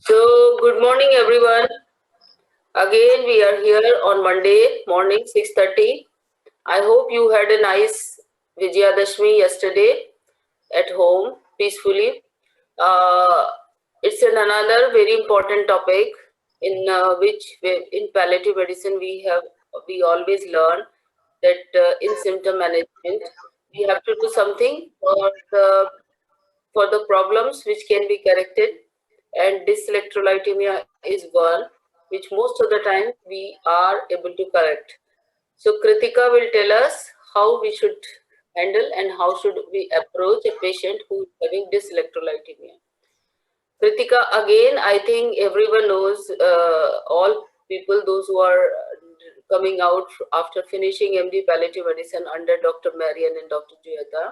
So, good morning, everyone. Again, we are here on Monday morning, 6:30. I hope you had a nice Vijayadashmi yesterday at home peacefully. Uh, it's another very important topic in in palliative medicine we always learn that in symptom management we have to do something for the problems which can be corrected, and dyselectrolytemia is one which most of the time we are able to correct. So Kritika will tell us how we should handle and how should we approach a patient who is having dyselectrolytemia. Kritika, again, I think everyone knows, all people, those who are coming out after finishing MD palliative medicine under Dr. Marian and Dr. Jayata.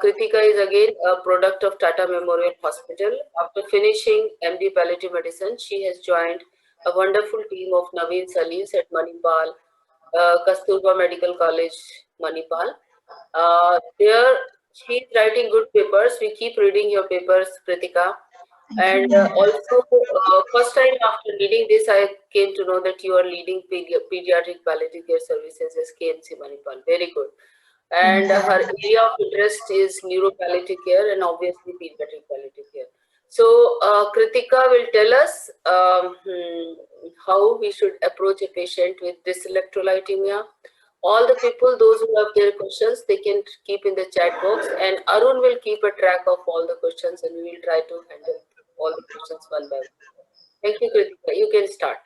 Kritika is again a product of Tata Memorial Hospital. After finishing MD Palliative Medicine, she has joined a wonderful team of Naveen Salis at Manipal, Kasturba Medical College, Manipal. There, she is writing good papers. We keep reading your papers, Kritika. Thank And you. also, first time after reading this, I came to know that you are leading pediatric palliative care services as KMC Manipal. Very good. Thank And her you. area of interest is neuropalliative care and obviously pediatric palliative care. So, Kritika will tell us how we should approach a patient with dyselectrolytemia. All the people, those who have their questions, they can keep in the chat box, and Arun will keep a track of all the questions, and we will try to handle all the questions one by one. Thank you, Kritika. You can start.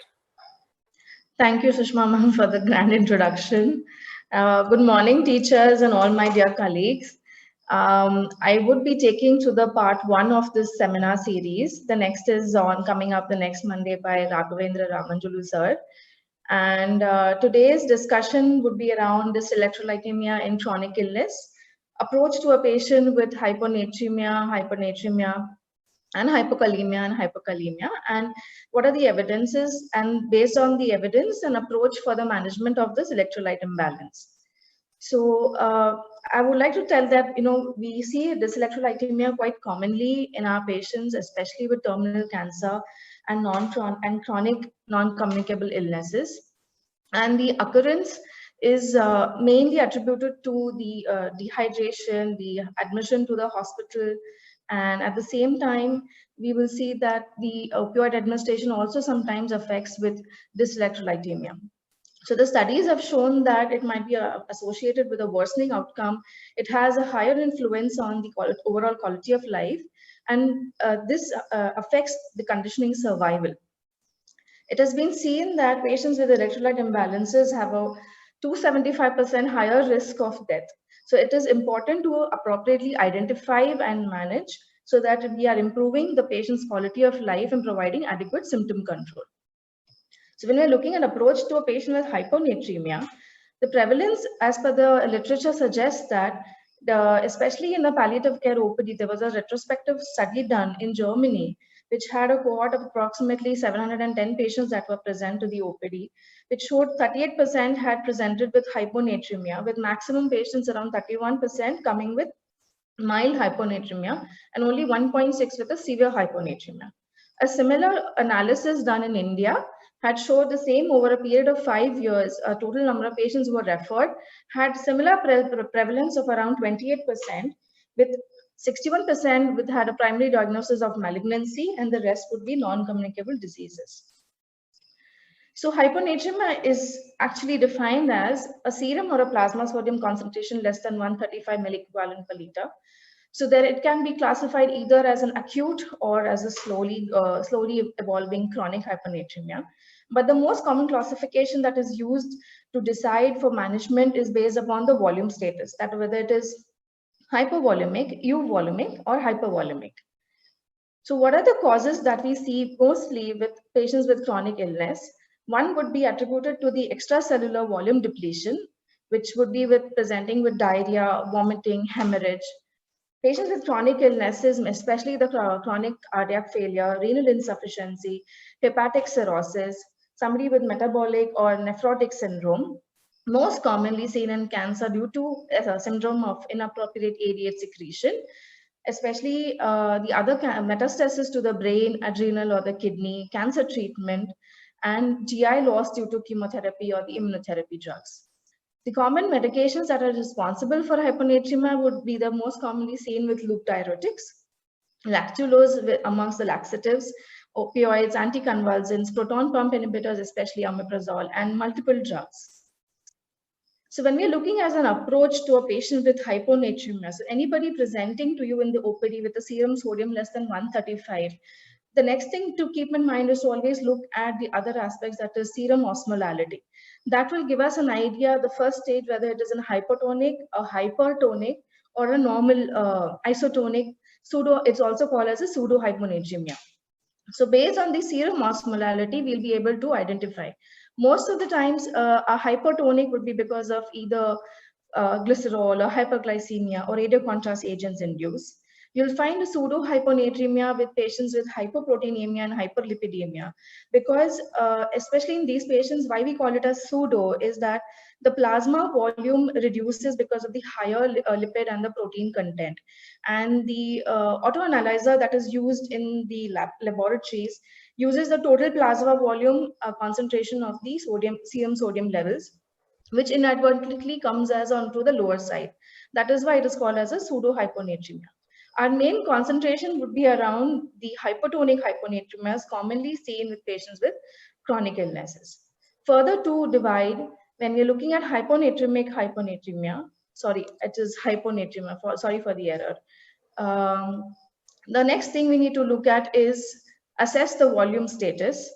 Thank you, Sushma ma'am, for the grand introduction. Good morning, teachers and all my dear colleagues. I would be taking to the part one of this seminar series. The next is on coming up the next Monday by Raghavendra Ramanjulu sir. And today's discussion would be around this electrolytemia in chronic illness, approach to a patient with hyponatremia, and hypokalemia, and what are the evidences, and based on the evidence, an approach for the management of this electrolyte imbalance. So I would like to tell that, we see this electrolytemia quite commonly in our patients, especially with terminal cancer and chronic non-communicable illnesses. And the occurrence is mainly attributed to the dehydration, the admission to the hospital, and at the same time, we will see that the opioid administration also sometimes affects with dyselectrolytemia. So the studies have shown that it might be associated with a worsening outcome. It has a higher influence on the overall quality of life, and this affects the conditioning survival. It has been seen that patients with electrolyte imbalances have a 275% higher risk of death. So it is important to appropriately identify and manage so that we are improving the patient's quality of life and providing adequate symptom control. So when we're looking at approach to a patient with hyponatremia, the prevalence as per the literature suggests that especially in the palliative care OPD, there was a retrospective study done in Germany which had a cohort of approximately 710 patients that were present to the OPD, which showed 38% had presented with hyponatremia, with maximum patients around 31% coming with mild hyponatremia and only 1.6 with a severe hyponatremia. A similar analysis done in India had showed the same over a period of 5 years. A total number of patients who were referred had similar prevalence of around 28%, with 61% with had a primary diagnosis of malignancy, and the rest would be non-communicable diseases. So hyponatremia is actually defined as a serum or a plasma sodium concentration less than 135 milliequivalent per liter. So that it can be classified either as an acute or as a slowly evolving chronic hyponatremia. But the most common classification that is used to decide for management is based upon the volume status, that whether it is hypovolumic, euvolumic, or hypervolumic. So what are the causes that we see mostly with patients with chronic illness? One would be attributed to the extracellular volume depletion, which would be with presenting with diarrhea, vomiting, hemorrhage. Patients with chronic illnesses, especially the chronic cardiac failure, renal insufficiency, hepatic cirrhosis, somebody with metabolic or nephrotic syndrome, most commonly seen in cancer due to a syndrome of inappropriate ADH secretion, especially the other metastasis to the brain, adrenal, or the kidney, cancer treatment, and GI loss due to chemotherapy or the immunotherapy drugs. The common medications that are responsible for hyponatremia would be the most commonly seen with loop diuretics, lactulose amongst the laxatives, opioids, anticonvulsants, proton pump inhibitors, especially omeprazole, and multiple drugs. So when we're looking as an approach to a patient with hyponatremia, so anybody presenting to you in the OPD with a serum sodium less than 135, the next thing to keep in mind is to always look at the other aspects, that is serum osmolality. That will give us an idea, the first stage, whether it is in hypotonic, a hypertonic, or a normal isotonic pseudo. It's also called as a pseudo hyponatremia. So based on the serum osmolality, we'll be able to identify. Most of the times, a hypertonic would be because of either glycerol or hyperglycemia or radiocontrast agents induced. You'll find a pseudo hyponatremia with patients with hyperproteinemia and hyperlipidemia, because especially in these patients, why we call it as pseudo is that the plasma volume reduces because of the higher lipid and the protein content. And the autoanalyzer that is used in the laboratories uses the total plasma volume concentration of the serum sodium levels, which inadvertently comes as onto the lower side. That is why it is called as a pseudo hyponatremia. Our main concentration would be around the hypertonic hyponatremias commonly seen with patients with chronic illnesses. Further to divide, when we're looking at hyponatremia, sorry, it is hyponatremia, sorry for the error. The next thing we need to look at is assess the volume status.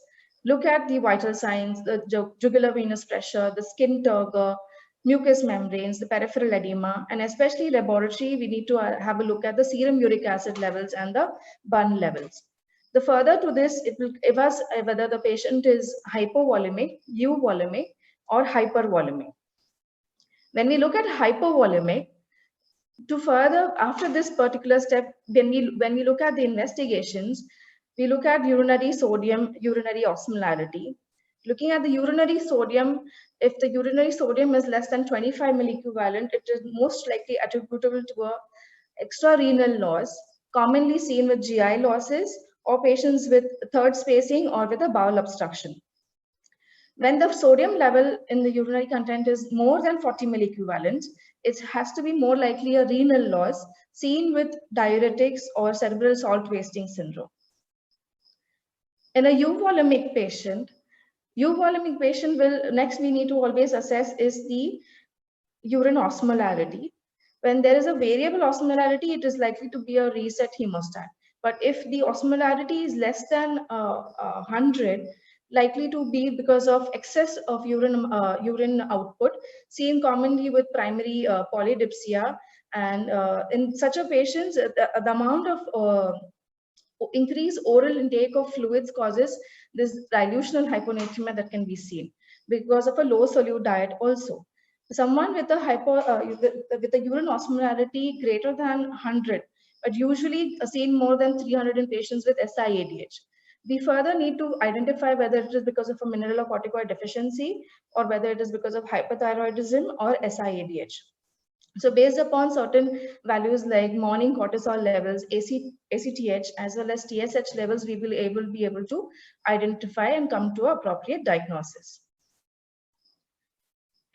Look at the vital signs, the jugular venous pressure, the skin turgor, mucous membranes, the peripheral edema, and especially laboratory, we need to have a look at the serum uric acid levels and the BUN levels. The further to this, it will give us whether the patient is hypovolemic, euvolemic, or hypervolemic. When we look at hypovolemic, to further, after this particular step, when we look at the investigations, we look at urinary sodium, urinary osmolality. Looking at the urinary sodium, if the urinary sodium is less than 25 milliequivalent, it is most likely attributable to a extrarenal loss, commonly seen with GI losses or patients with third spacing or with a bowel obstruction. When the sodium level in the urinary content is more than 40 milliequivalent, it has to be more likely a renal loss seen with diuretics or cerebral salt wasting syndrome. In a euvolemic patient will, next we need to always assess is the urine osmolality. When there is a variable osmolality, it is likely to be a reset hemostat. But if the osmolality is less than 100, likely to be because of excess of urine output, seen commonly with primary polydipsia. And in such a patients, the amount of increased oral intake of fluids causes this dilutional hyponatremia that can be seen because of a low solute diet also. Someone with a with a urine osmolality greater than 100, but usually seen more than 300 in patients with SIADH. We further need to identify whether it is because of a mineralocorticoid deficiency or whether it is because of hyperthyroidism or SIADH. So based upon certain values like morning cortisol levels, ACTH, as well as TSH levels, we will be able to identify and come to appropriate diagnosis.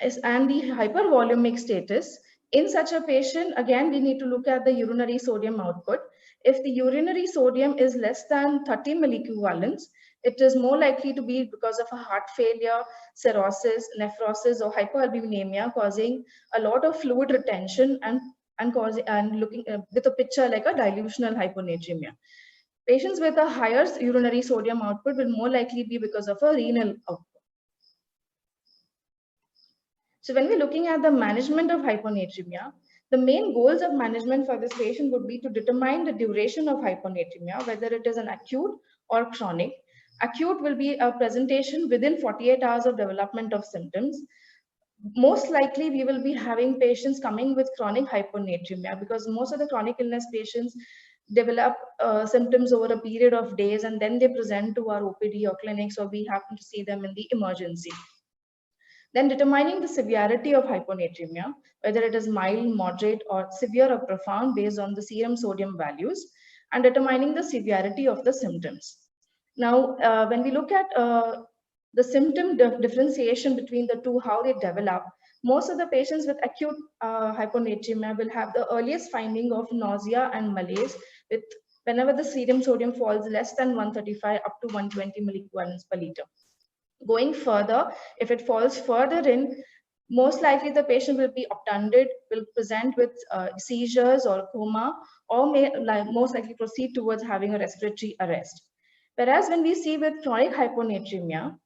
And the hypervolemic status, in such a patient, again, we need to look at the urinary sodium output. If the urinary sodium is less than 30 milliequivalents, it is more likely to be because of a heart failure, cirrhosis, nephrosis, or hypoalbuminemia, causing a lot of fluid retention and looking with a picture like a dilutional hyponatremia. Patients with a higher urinary sodium output will more likely be because of a renal output. So when we're looking at the management of hyponatremia, the main goals of management for this patient would be to determine the duration of hyponatremia, whether it is an acute or chronic. Acute will be a presentation within 48 hours of development of symptoms. Most likely, we will be having patients coming with chronic hyponatremia because most of the chronic illness patients develop symptoms over a period of days and then they present to our OPD or clinics, or we happen to see them in the emergency. Then determining the severity of hyponatremia, whether it is mild, moderate, or severe or profound based on the serum sodium values, and determining the severity of the symptoms. Now, when we look at the symptom differentiation between the two, how they develop, most of the patients with acute hyponatremia will have the earliest finding of nausea and malaise with whenever the serum sodium falls less than 135 up to 120 milliequivalents per liter. Going further, if it falls further in, most likely the patient will be obtunded, will present with seizures or coma, or may most likely proceed towards having a respiratory arrest. Whereas when we see with chronic hyponatremia,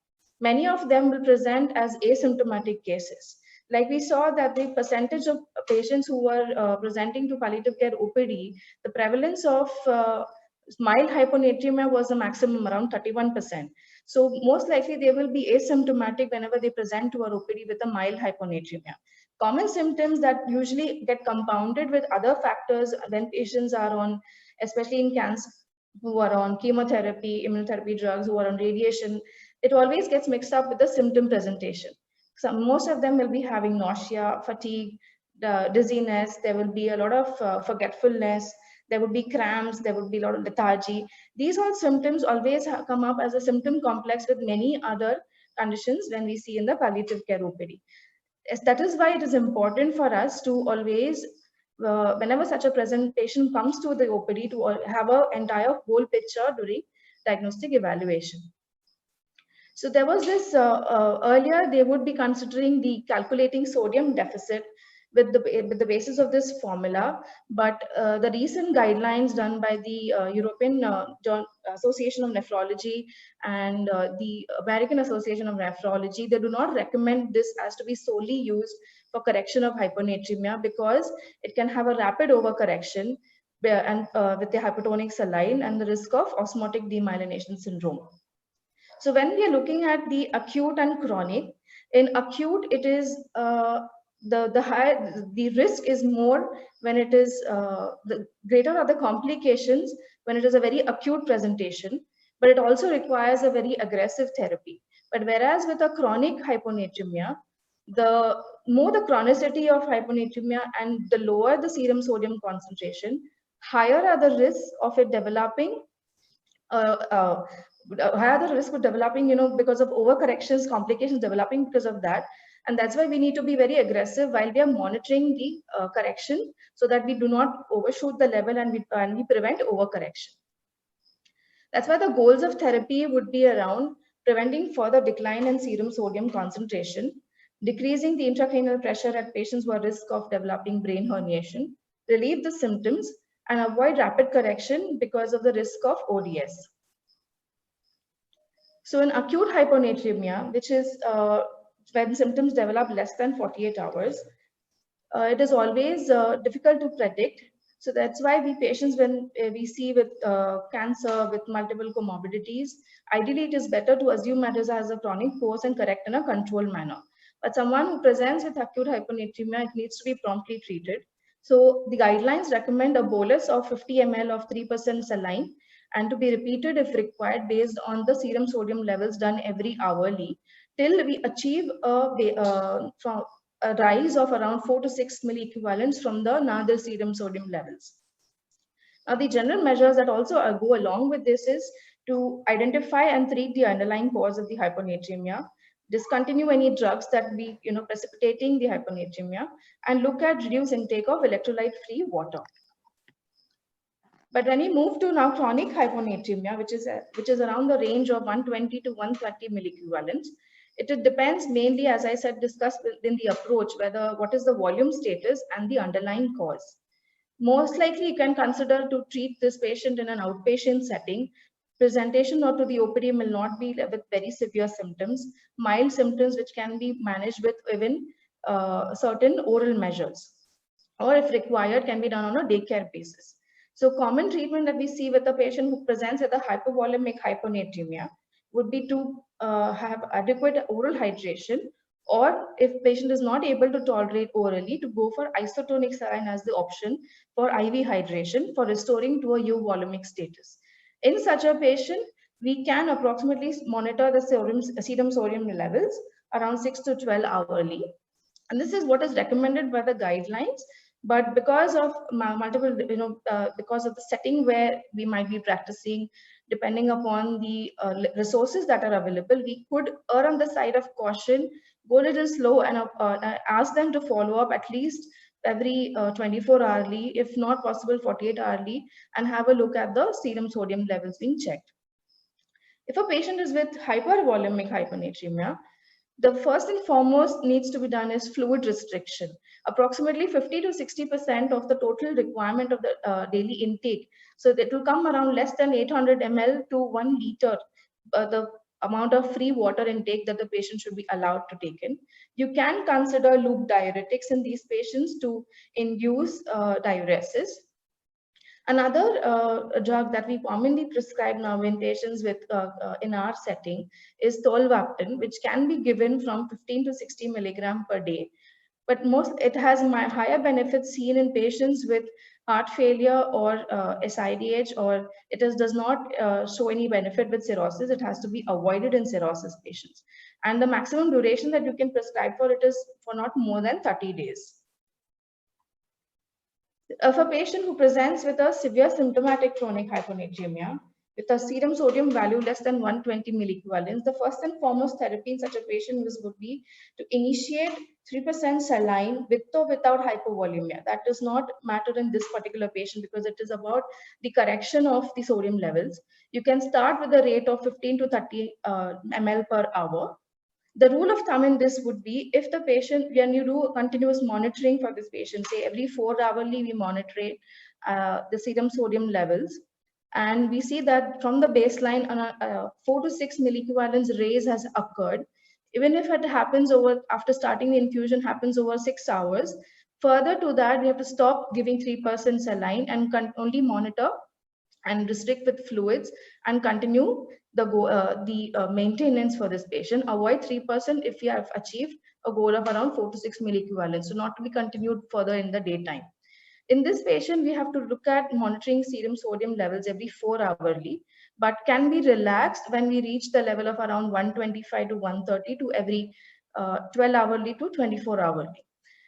many of them will present as asymptomatic cases. Like we saw that the percentage of patients who were presenting to palliative care OPD, the prevalence of mild hyponatremia was a maximum around 31%. So most likely they will be asymptomatic whenever they present to our OPD with a mild hyponatremia. Common symptoms that usually get compounded with other factors when patients are on, especially in cancer, who are on chemotherapy, immunotherapy drugs, who are on radiation, it always gets mixed up with the symptom presentation. So most of them will be having nausea, fatigue, dizziness, there will be a lot of forgetfulness, there would be cramps, there would be a lot of lethargy. These all symptoms always come up as a symptom complex with many other conditions when we see in the palliative care OPD. That is why it is important for us to always, whenever such a presentation comes to the OPD, to have an entire whole picture during diagnostic evaluation. So there was this, earlier they would be considering the calculating sodium deficit with the basis of this formula, but the recent guidelines done by the European Association of Nephrology and the American Association of Nephrology, they do not recommend this as to be solely used for correction of hyponatremia, because it can have a rapid overcorrection and with the hypotonic saline and the risk of osmotic demyelination syndrome. So when we are looking at the acute and chronic, in acute it is the risk is more when it is the greater are the complications when it is a very acute presentation, but it also requires a very aggressive therapy. But whereas with a chronic hyponatremia, the more the chronicity of hyponatremia and the lower the serum sodium concentration, higher are the risks of it developing higher the risk of developing, because of overcorrections, complications developing because of that. And that's why we need to be very aggressive while we are monitoring the correction, so that we do not overshoot the level and we prevent overcorrection. That's why the goals of therapy would be around preventing further decline in serum sodium concentration, decreasing the intracranial pressure at patients who are at risk of developing brain herniation, relieve the symptoms, and avoid rapid correction because of the risk of ODS. So in acute hyponatremia, which is when symptoms develop less than 48 hours, it is always difficult to predict. So that's why we patients, when we see with cancer, with multiple comorbidities, ideally it is better to assume matters as a chronic course and correct in a controlled manner. But someone who presents with acute hyponatremia, it needs to be promptly treated. So the guidelines recommend a bolus of 50 ml of 3% saline, and to be repeated if required based on the serum sodium levels done every hourly, till we achieve a rise of around 4 to 6 milliequivalents from the nadir serum sodium levels. Now, the general measures that also go along with this is to identify and treat the underlying cause of the hyponatremia, discontinue any drugs that be precipitating the hyponatremia, and look at reduced intake of electrolyte-free water. But when we move to now chronic hyponatremia, which is around the range of 120 to 130 milliequivalents, it depends mainly, as I said, discussed in the approach, what is the volume status and the underlying cause. Most likely, you can consider to treat this patient in an outpatient setting. Presentation or to the OPD will not be with very severe symptoms, mild symptoms which can be managed with even certain oral measures, or if required, can be done on a daycare basis. So common treatment that we see with a patient who presents with a hypovolemic hyponatremia would be to have adequate oral hydration, or if patient is not able to tolerate orally, to go for isotonic saline as the option for IV hydration for restoring to a euvolemic status. In such a patient, we can approximately monitor the serum sodium levels around 6 to 12 hourly. And this is what is recommended by the guidelines. But because of multiple, because of the setting where we might be practicing, depending upon the resources that are available, we could err on the side of caution, go a little slow, and ask them to follow up at least every 24 hourly, if not possible 48 hourly, and have a look at the serum sodium levels being checked. If a patient is with hypervolemic hyponatremia, the first and foremost needs to be done is fluid restriction. Approximately 50 to 60% of the total requirement of the daily intake. So that will come around less than 800 ml to 1 liter, the amount of free water intake that the patient should be allowed to take in. You can consider loop diuretics in these patients to induce diuresis. Another drug that we commonly prescribe now in patients with in our setting is tolvaptan, which can be given from 15 to 60 milligram per day. But it has higher benefits seen in patients with heart failure or SIDH, or does not show any benefit with cirrhosis. It has to be avoided in cirrhosis patients. And the maximum duration that you can prescribe for it is for not more than 30 days. If a patient who presents with a severe symptomatic chronic hyponatremia with a serum sodium value less than 120 milliequivalents, the first and foremost therapy in such a patient would be to initiate 3% saline with or without hypovolemia. That does not matter in this particular patient because it is about the correction of the sodium levels. You can start with a rate of 15 to 30 ml per hour. The rule of thumb in this would be, if the patient, when you do continuous monitoring for this patient, say every 4 hourly we monitor the serum sodium levels, and we see that from the baseline 4 to 6 milliequivalents raise has occurred. Even if it happens after starting the infusion happens over 6 hours, further to that we have to stop giving 3% saline and only monitor and restrict with fluids and continue the maintenance for this patient. Avoid 3% if we have achieved a goal of around 4 to 6 milliequivalents, so not to be continued further in the daytime. In this patient, we have to look at monitoring serum sodium levels every 4 hourly, but can be relaxed when we reach the level of around 125 to 130 to every 12 hourly to 24 hourly.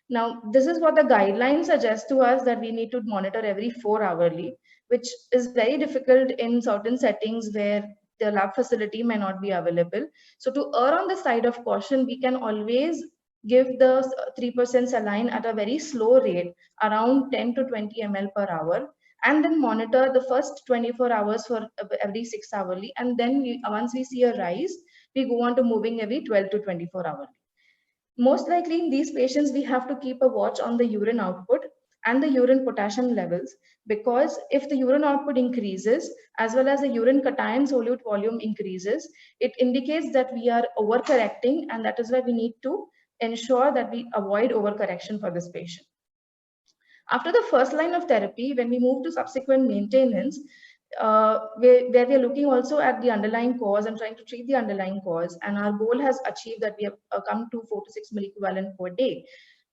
Now, this is what the guidelines suggest to us, that we need to monitor every 4 hourly, which is very difficult in certain settings where the lab facility may not be available. So to err on the side of caution, we can always give the 3% saline at a very slow rate, around 10 to 20 ml per hour, and then monitor the first 24 hours for every 6 hourly. And then once we see a rise, we go on to moving every 12 to 24 hourly. Most likely in these patients, we have to keep a watch on the urine output and the urine potassium levels, because if the urine output increases as well as the urine cation solute volume increases, it indicates that we are overcorrecting, and that is why we need to ensure that we avoid overcorrection for this patient. After the first line of therapy, when we move to subsequent maintenance, where we are looking also at the underlying cause and trying to treat the underlying cause, and our goal has achieved that we have come to 4 to 6 milliequivalent per day.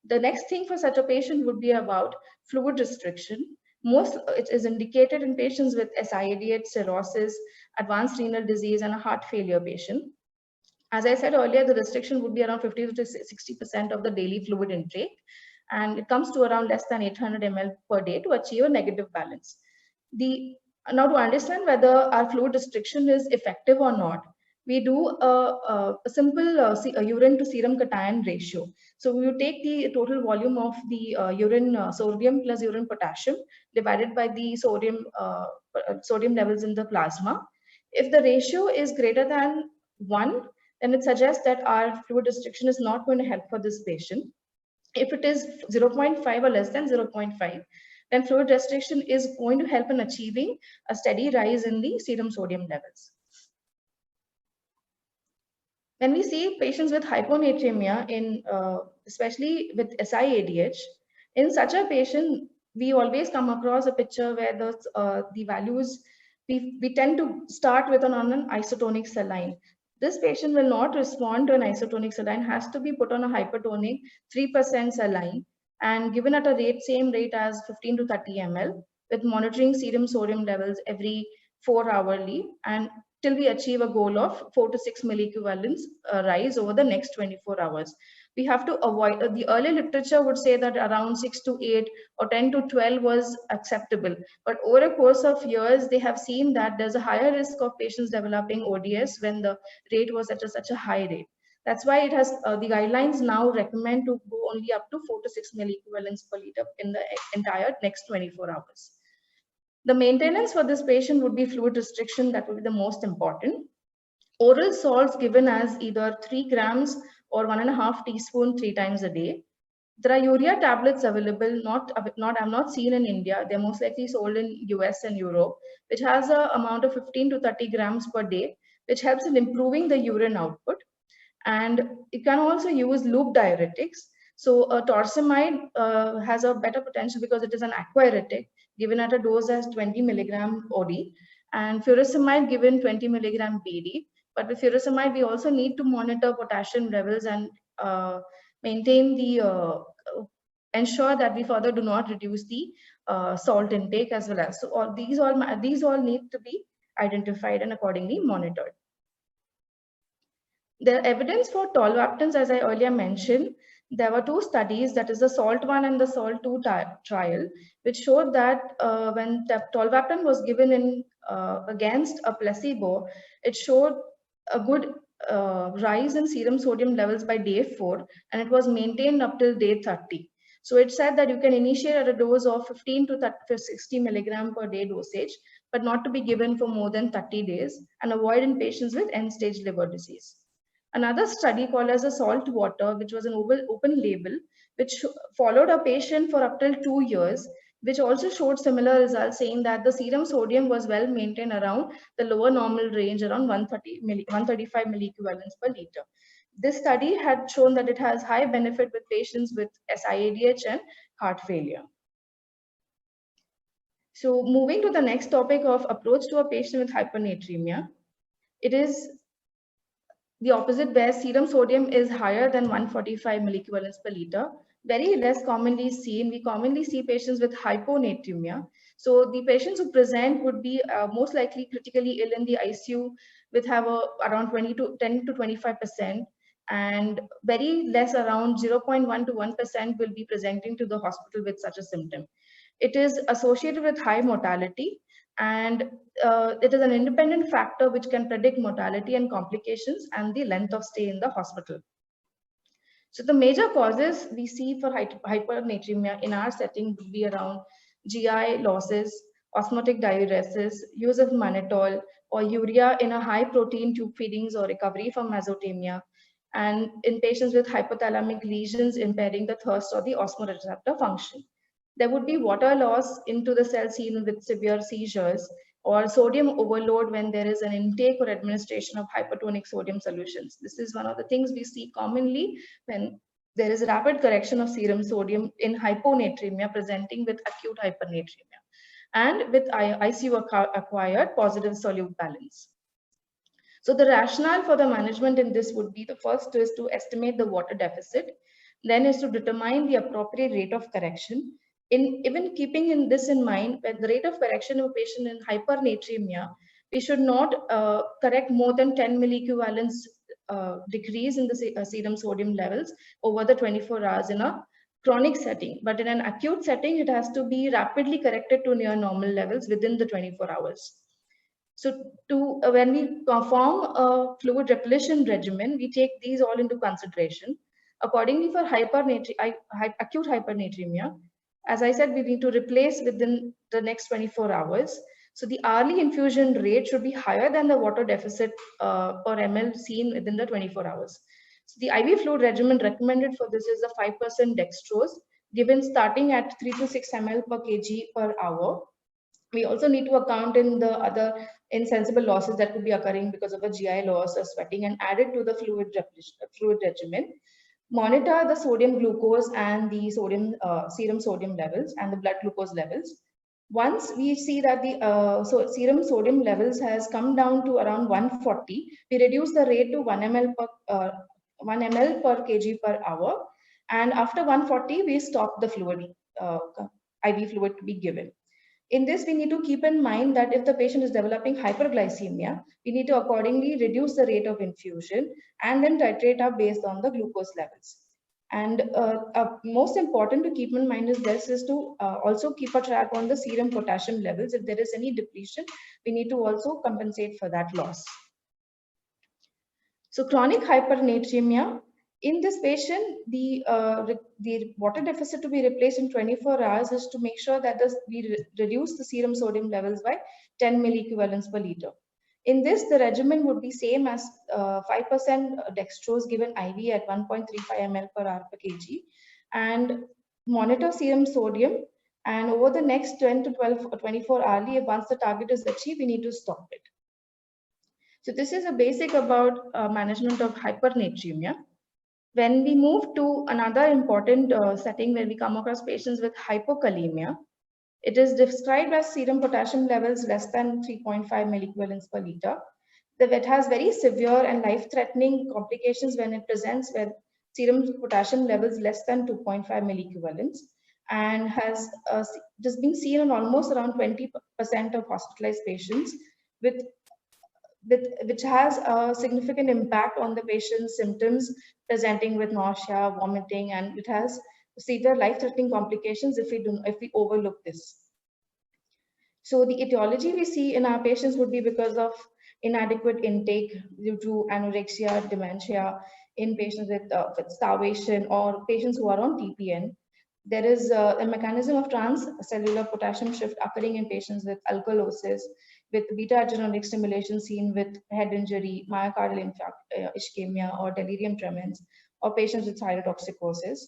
The next thing for such a patient would be about fluid restriction. It is indicated in patients with SIADH, cirrhosis, advanced renal disease, and a heart failure patient. As I said earlier, the restriction would be around 50 to 60% of the daily fluid intake, and it comes to around less than 800 ml per day to achieve a negative balance. Now, to understand whether our fluid restriction is effective or not, we do a simple urine to serum cation ratio. So we will take the total volume of the urine sodium plus urine potassium divided by the sodium levels in the plasma. If the ratio is greater than 1, then it suggests that our fluid restriction is not going to help for this patient. If it is 0.5 or less than 0.5, then fluid restriction is going to help in achieving a steady rise in the serum sodium levels. When we see patients with hyponatremia, especially with SIADH, in such a patient, we always come across a picture where the values, we tend to start with on an isotonic saline. This patient will not respond to an isotonic saline, has to be put on a hypertonic 3% saline and given at a same rate as 15 to 30 ml, with monitoring serum sodium levels every 4 hourly. And till we achieve a goal of 4 to 6 milliequivalents rise over the next 24 hours. We have to avoid, the early literature would say that around 6 to 8 or 10 to 12 was acceptable. But over a course of years, they have seen that there's a higher risk of patients developing ODS when the rate was at such a high rate. That's why it has the guidelines now recommend to go only up to 4 to 6 milliequivalents per liter in the entire next 24 hours. The maintenance for this patient would be fluid restriction. That would be the most important. Oral salts given as either 3 grams or 1.5 teaspoon 3 times a day. There are urea tablets available, I've not seen in India. They're most likely sold in US and Europe, which has an amount of 15 to 30 grams per day, which helps in improving the urine output. And you can also use loop diuretics. So torsemide has a better potential because it is an aquaretic given at a dose as 20 milligram OD, and furosemide given 20 milligram BD. But with furosemide, we also need to monitor potassium levels and maintain the ensure that we further do not reduce the salt intake as well as. So these all need to be identified and accordingly monitored. The evidence for tolvaptans, as I earlier mentioned, there were 2 studies, that is the SALT-1 and the SALT-2 trial, which showed that when tolvaptan was given in against a placebo, it showed a good rise in serum sodium levels by day 4, and it was maintained up till day 30. So it said that you can initiate at a dose of 15 to 60 milligram per day dosage, but not to be given for more than 30 days, and avoid in patients with end-stage liver disease. Another study called as a salt water, which was an open label, which followed a patient for up till 2 years, which also showed similar results, saying that the serum sodium was well maintained around the lower normal range, around 135 milliequivalents per liter. This study had shown that it has high benefit with patients with SIADH and heart failure. So moving to the next topic of approach to a patient with hypernatremia, it is the opposite, where serum sodium is higher than 145 milliequivalents per liter. Very less commonly seen. We commonly see patients with hyponatremia. So the patients who present would be most likely critically ill in the ICU, with have around 10 to 25%, and very less, around 0.1 to 1% will be presenting to the hospital with such a symptom. It is associated with high mortality, and it is an independent factor which can predict mortality and complications and the length of stay in the hospital. So the major causes we see for hypernatremia in our setting would be around GI losses, osmotic diuresis, use of mannitol, or urea in a high protein tube feedings, or recovery from azotemia, and in patients with hypothalamic lesions impairing the thirst or the osmoreceptor function. There would be water loss into the cell seen with severe seizures, or sodium overload when there is an intake or administration of hypertonic sodium solutions. This is one of the things we see commonly when there is rapid correction of serum sodium in hyponatremia presenting with acute hypernatremia, and with ICU acquired positive solute balance. So the rationale for the management in this would be, the first is to estimate the water deficit, then is to determine the appropriate rate of correction. Even keeping this in mind, when the rate of correction of a patient in hypernatremia, we should not correct more than 10 milliequivalents decrease in the serum sodium levels over the 24 hours in a chronic setting. But in an acute setting, it has to be rapidly corrected to near normal levels within the 24 hours. So when we perform a fluid repletion regimen, we take these all into consideration. Accordingly, for acute hypernatremia, as I said, we need to replace within the next 24 hours. So the hourly infusion rate should be higher than the water deficit per ml seen within the 24 hours. So the IV fluid regimen recommended for this is the 5% dextrose, given starting at 3 to 6 ml per kg per hour. We also need to account in the other insensible losses that could be occurring because of a GI loss or sweating, and add it to the fluid regimen. Monitor the sodium glucose and the serum sodium levels and the blood glucose levels. Once we see that the serum sodium levels has come down to around 140, we reduce the rate to 1 ml per kg per hour. And after 140, we stop the fluid, IV fluid to be given. In this, we need to keep in mind that if the patient is developing hyperglycemia, we need to accordingly reduce the rate of infusion and then titrate up based on the glucose levels. And most important to keep in mind is this is to also keep a track on the serum potassium levels. If there is any depletion, we need to also compensate for that loss. So chronic hypernatremia, in this patient, the water deficit to be replaced in 24 hours is to make sure that we reduce the serum sodium levels by 10 milliequivalents per liter. In this, the regimen would be same as 5% dextrose given IV at 1.35 ml per hour per kg, and monitor serum sodium. And over the next 10 to 12 or 24 hourly, once the target is achieved, we need to stop it. So this is a basic about management of hypernatremia. When we move to another important setting where we come across patients with hypokalemia, it is described as serum potassium levels less than 3.5 milliequivalents per liter. It has very severe and life-threatening complications when it presents with serum potassium levels less than 2.5 milliequivalents, and has just been seen in almost around 20% of hospitalized patients, which has a significant impact on the patient's symptoms, presenting with nausea, vomiting, and it has severe life-threatening complications if we overlook this. So the etiology we see in our patients would be because of inadequate intake due to anorexia, dementia, in patients with starvation, or patients who are on TPN. There is a mechanism of transcellular potassium shift occurring in patients with alkalosis, with beta-adrenergic stimulation seen with head injury, myocardial ischemia, or delirium tremens, or patients with thyrotoxicosis.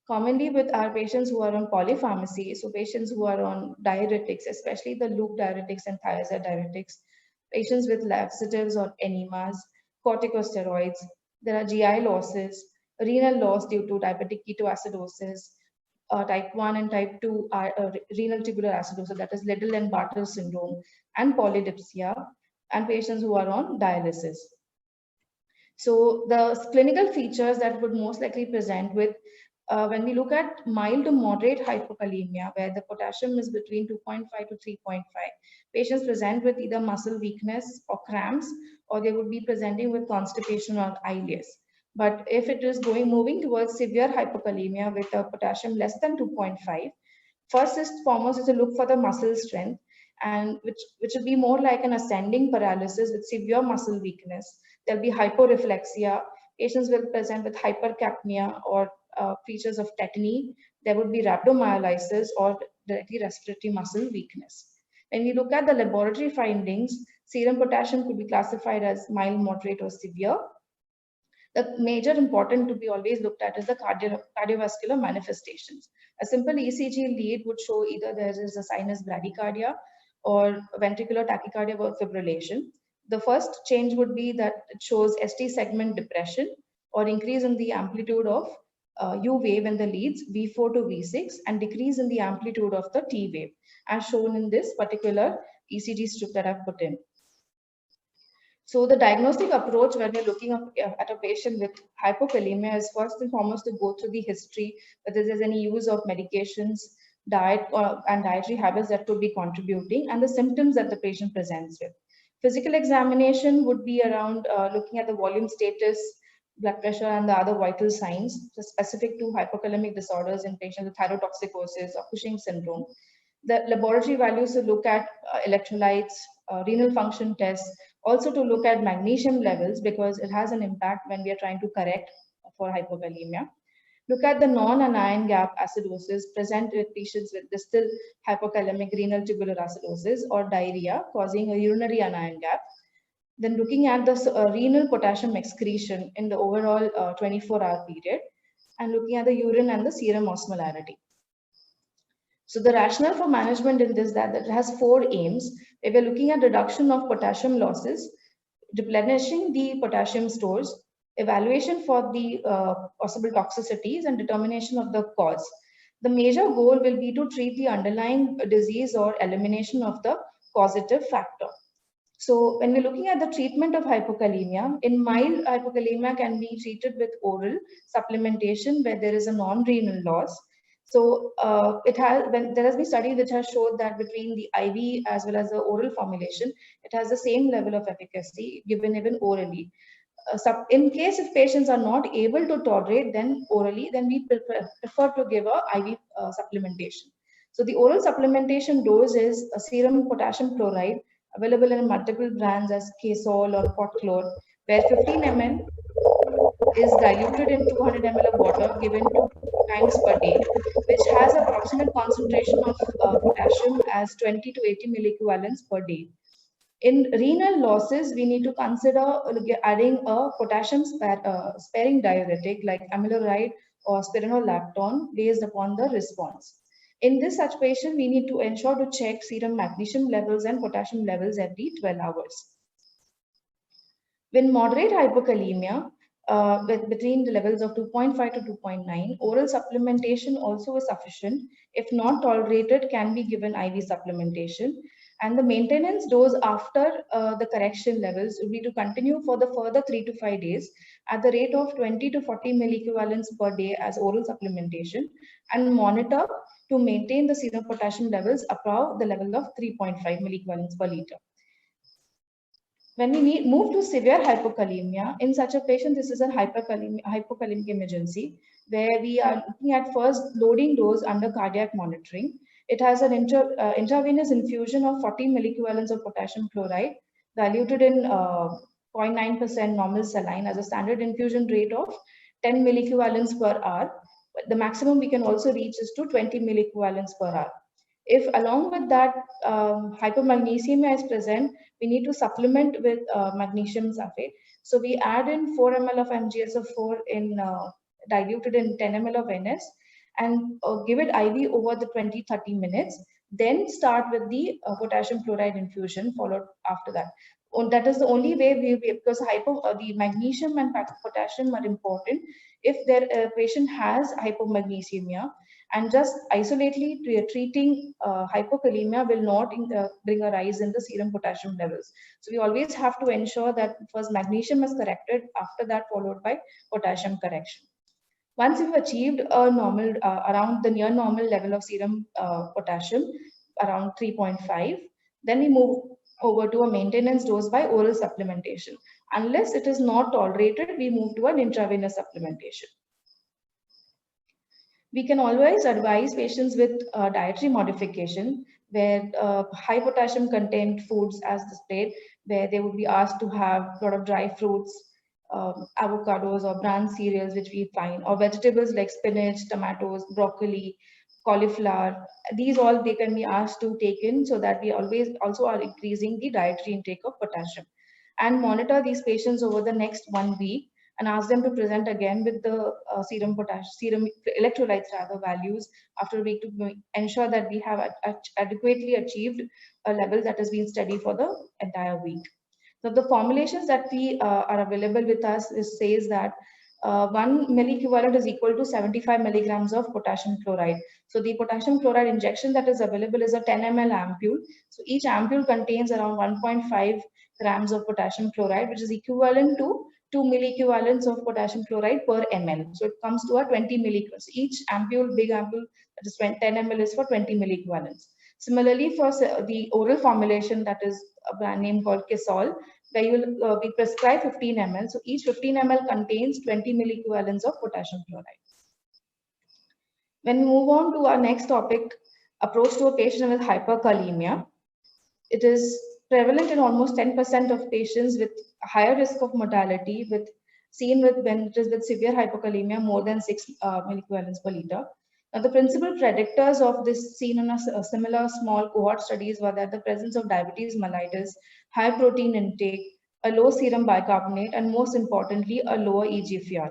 Commonly with our patients who are on polypharmacy, so patients who are on diuretics, especially the loop diuretics and thiazide diuretics, patients with laxatives or enemas, corticosteroids, there are GI losses, renal loss due to diabetic ketoacidosis, type 1 and type 2 renal tubular acidosis, that is Liddle and Bartter syndrome, and polydipsia, and patients who are on dialysis. So the clinical features that would most likely present with when we look at mild to moderate hypokalemia, where the potassium is between 2.5 to 3.5, patients present with either muscle weakness or cramps, or they would be presenting with constipation or ileus. But if it is moving towards severe hypokalemia with a potassium less than 2.5, first and foremost is to look for the muscle strength, and which will be more like an ascending paralysis with severe muscle weakness. There'll be hyporeflexia. Patients will present with hypercapnia or features of tetany. There would be rhabdomyolysis or directly respiratory muscle weakness. When we look at the laboratory findings, serum potassium could be classified as mild, moderate, or severe. The major important to be always looked at is the cardiovascular manifestations. A simple ECG lead would show either there is a sinus bradycardia or ventricular tachycardia or fibrillation. The first change would be that it shows ST segment depression or increase in the amplitude of U wave in the leads V4 to V6, and decrease in the amplitude of the T wave, as shown in this particular ECG strip that I've put in. So the diagnostic approach when we're looking at a patient with hypokalemia is first and foremost to go through the history, whether there's any use of medications, diet, and dietary habits that could be contributing, and the symptoms that the patient presents with. Physical examination would be around looking at the volume status, blood pressure, and the other vital signs specific to hypokalemic disorders in patients with thyrotoxicosis or Cushing syndrome. The laboratory values to look at electrolytes, renal function tests, also to look at magnesium levels because it has an impact when we are trying to correct for hypokalemia. Look at the non-anion gap acidosis present with patients with distal hypokalemic renal tubular acidosis or diarrhea causing a urinary anion gap. Then looking at the renal potassium excretion in the overall 24-hour period, and looking at the urine and the serum osmolarity. So the rationale for management in this that it has 4 aims. We were looking at reduction of potassium losses, replenishing the potassium stores, evaluation for the possible toxicities, and determination of the cause. The major goal will be to treat the underlying disease or elimination of the causative factor. So when we're looking at the treatment of hypokalemia, in mild hypokalemia can be treated with oral supplementation where there is a non-renal loss. So there has been study which has showed that between the IV as well as the oral formulation, it has the same level of efficacy given even orally. In case if patients are not able to tolerate then orally, then we prefer to give a IV supplementation. So the oral supplementation dose is a serum potassium chloride available in multiple brands as K-Sol or Potchlor, where 15 ml is diluted in 200 ml of water given 2 times per day, which has approximate concentration of potassium as 20 to 80 milliequivalents per day. In renal losses, we need to consider adding a potassium sparing diuretic like amiloride or spironolactone based upon the response. In this such patient, we need to ensure to check serum magnesium levels and potassium levels every 12 hours. When moderate hypokalemia, between the levels of 2.5 to 2.9, oral supplementation also is sufficient. If not tolerated, can be given IV supplementation. And the maintenance dose after the correction levels will be to continue for the further 3 to 5 days at the rate of 20 to 40 milliequivalents per day as oral supplementation, and monitor to maintain the serum potassium levels above the level of 3.5 milliequivalents per liter. When we move to severe hypokalemia, in such a patient, this is a hypokalemic emergency, where we are looking at first loading dose under cardiac monitoring. It has an intravenous infusion of 40 milliequivalents of potassium chloride, diluted in 0.9% normal saline as a standard infusion rate of 10 milliequivalents per hour. The maximum we can also reach is to 20 milliequivalents per hour. If along with that hypomagnesemia is present, we need to supplement with magnesium sulfate. So we add in 4 ml of MgSO4 in diluted in 10 ml of NS and give it IV over the 20-30 minutes. Then start with the potassium chloride infusion followed after that. That is the only way because the magnesium and potassium are important if their patient has hypomagnesemia. And just isolately treating hypokalemia will not bring a rise in the serum potassium levels. So we always have to ensure that first magnesium is corrected, after that followed by potassium correction. Once you've achieved a normal, around the near normal level of serum potassium, around 3.5, then we move over to a maintenance dose by oral supplementation. Unless it is not tolerated, we move to an intravenous supplementation. We can always advise patients with dietary modification, where high potassium content foods as displayed, where they would be asked to have a lot of dry fruits, avocados or bran cereals, which we find, or vegetables like spinach, tomatoes, broccoli, cauliflower. These all they can be asked to take in, so that we always also are increasing the dietary intake of potassium. And monitor these patients over the next 1 week and ask them to present again with the serum electrolytes rather values after a week to ensure that we have adequately achieved a level that has been steady for the entire week. So the formulations that we are available with us says that 1 milliequivalent is equal to 75 milligrams of potassium chloride. So the potassium chloride injection that is available is a 10 ml ampule. So each ampule contains around 1.5 grams of potassium chloride, which is equivalent to 2 milliequivalents of potassium chloride per ml. So it comes to a 20 milliequivalents. So each ampule, big ampule, that is 10 ml is for 20 milliequivalents. Similarly, for the oral formulation, that is a brand name called K-Sol, where you will be prescribed 15 ml. So each 15 ml contains 20 milliequivalents of potassium chloride. When we move on to our next topic, approach to a patient with hyperkalemia, it is prevalent in almost 10% of patients with higher risk of mortality, when it is with severe hypokalemia more than 6 milliequivalents per liter. Now, the principal predictors of this seen in a similar small cohort studies were that the presence of diabetes mellitus, high protein intake, a low serum bicarbonate, and most importantly, a lower eGFR.